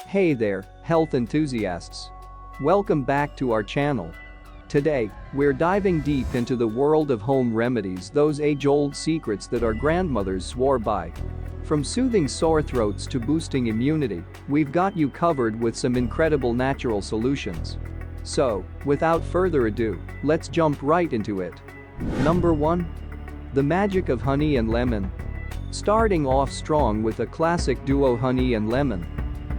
Hey there, health enthusiasts. Welcome back to our channel. Today, we're diving deep into the world of home remedies, those age-old secrets that our grandmothers swore by. From soothing sore throats to boosting immunity, we've got you covered with some incredible natural solutions. So, without further ado, let's jump right into it. Number 1. The magic of honey and lemon. Starting off strong with a classic duo honey and lemon.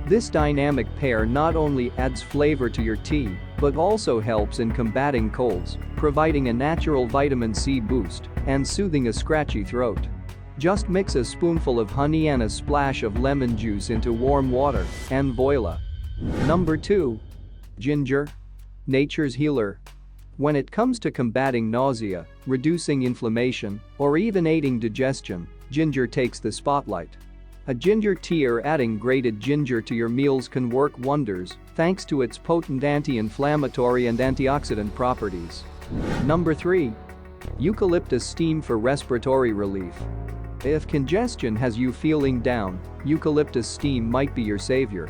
This dynamic pair not only adds flavor to your tea, but also helps in combating colds, providing a natural vitamin C boost and soothing a scratchy throat. Just mix a spoonful of honey and a splash of lemon juice into warm water, and voila. Number 2. Ginger. Nature's healer. When it comes to combating nausea, reducing inflammation, or even aiding digestion, ginger takes the spotlight. A ginger tea or adding grated ginger to your meals can work wonders thanks to its potent anti-inflammatory and antioxidant properties. Number 3. Eucalyptus steam for respiratory relief. If congestion has you feeling down, eucalyptus steam might be your savior.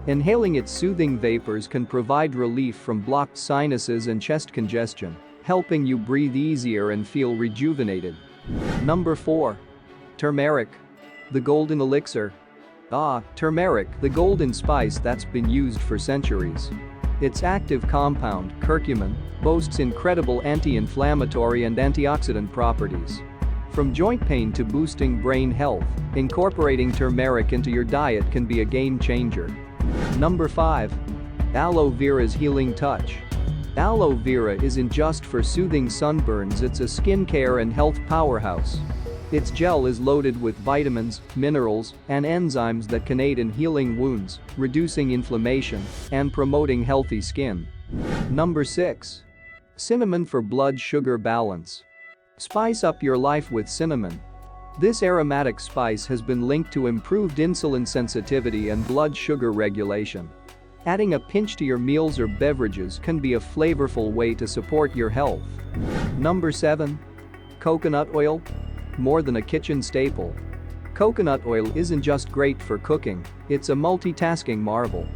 Inhaling its soothing vapors can provide relief from blocked sinuses and chest congestion, helping you breathe easier and feel rejuvenated. Number 4. Turmeric. The golden elixir. Turmeric, the golden spice that's been used for centuries. Its active compound, curcumin, boasts incredible anti-inflammatory and antioxidant properties. From joint pain to boosting brain health, incorporating turmeric into your diet can be a game changer. Number 5. Aloe vera's healing touch. Aloe vera isn't just for soothing sunburns, it's a skincare and health powerhouse. Its gel is loaded with vitamins, minerals, and enzymes that can aid in healing wounds, reducing inflammation, and promoting healthy skin. Number 6. Cinnamon for blood sugar balance. Spice up your life with cinnamon. This aromatic spice has been linked to improved insulin sensitivity and blood sugar regulation. Adding a pinch to your meals or beverages can be a flavorful way to support your health. Number 7. Coconut oil. More than a kitchen staple. Coconut oil isn't just great for cooking, it's a multitasking marvel.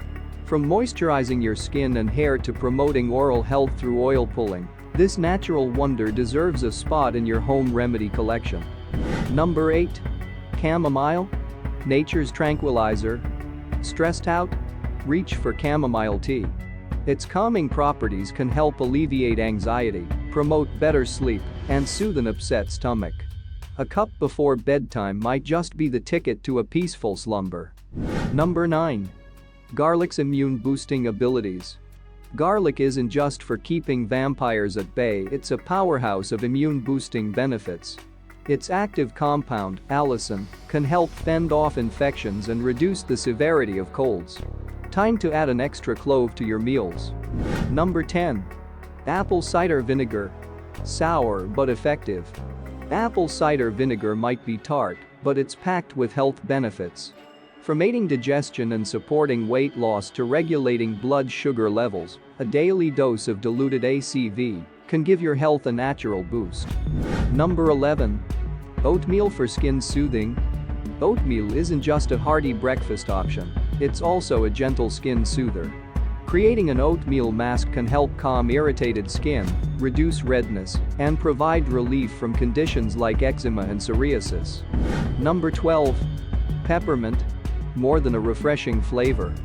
From moisturizing your skin and hair to promoting oral health through oil pulling, this natural wonder deserves a spot in your home remedy collection. Number 8. Chamomile. Nature's tranquilizer. Stressed out? Reach for chamomile tea. Its calming properties can help alleviate anxiety, promote better sleep, and soothe an upset stomach. A cup before bedtime might just be the ticket to a peaceful slumber. Number 9. Garlic's immune-boosting abilities. Garlic isn't just for keeping vampires at bay, it's a powerhouse of immune-boosting benefits. Its active compound, allicin, can help fend off infections and reduce the severity of colds. Time to add an extra clove to your meals. Number 10. Apple cider vinegar. Sour but effective. Apple cider vinegar might be tart, but it's packed with health benefits. From aiding digestion and supporting weight loss to regulating blood sugar levels, a daily dose of diluted ACV can give your health a natural boost. Number 11. Oatmeal for skin soothing. Oatmeal isn't just a hearty breakfast option, it's also a gentle skin soother. Creating an oatmeal mask can help calm irritated skin, reduce redness, and provide relief from conditions like eczema and psoriasis. Number 12. Peppermint. More than a refreshing flavor.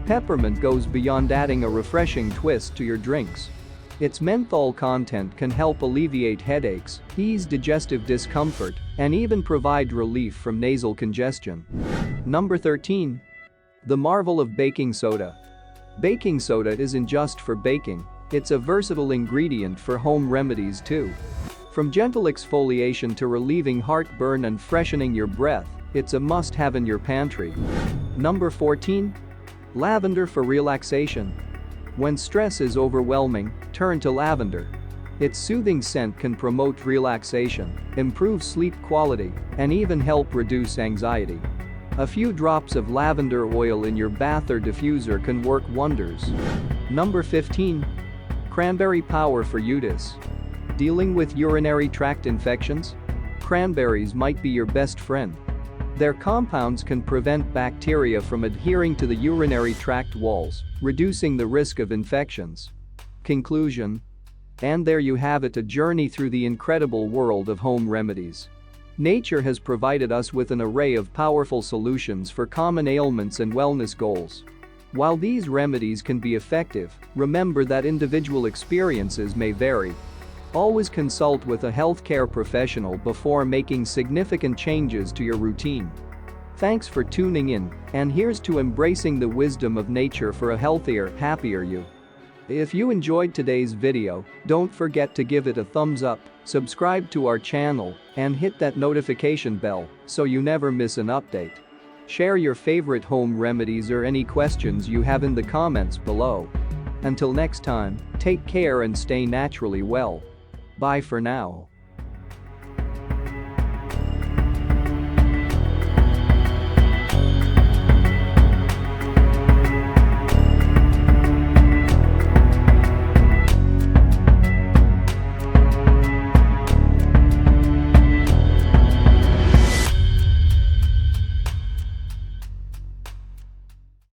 Peppermint goes beyond adding a refreshing twist to your drinks. Its menthol content can help alleviate headaches, ease digestive discomfort, and even provide relief from nasal congestion. Number 13. The marvel of baking soda. Baking soda isn't just for baking, it's a versatile ingredient for home remedies too. From gentle exfoliation to relieving heartburn and freshening your breath, it's a must-have in your pantry. Number 14. Lavender for relaxation. When stress is overwhelming, turn to lavender. Its soothing scent can promote relaxation, improve sleep quality, and even help reduce anxiety. A few drops of lavender oil in your bath or diffuser can work wonders. Number 15. Cranberry power for UTIS. Dealing with urinary tract infections? Cranberries might be your best friend. Their compounds can prevent bacteria from adhering to the urinary tract walls, reducing the risk of infections. Conclusion. And there you have it, a journey through the incredible world of home remedies. Nature has provided us with an array of powerful solutions for common ailments and wellness goals. While these remedies can be effective, remember that individual experiences may vary. Always consult with a healthcare professional before making significant changes to your routine. Thanks for tuning in, and here's to embracing the wisdom of nature for a healthier, happier you. If you enjoyed today's video, don't forget to give it a thumbs up, subscribe to our channel, and hit that notification bell so you never miss an update. Share your favorite home remedies or any questions you have in the comments below. Until next time, take care and stay naturally well. Bye for now.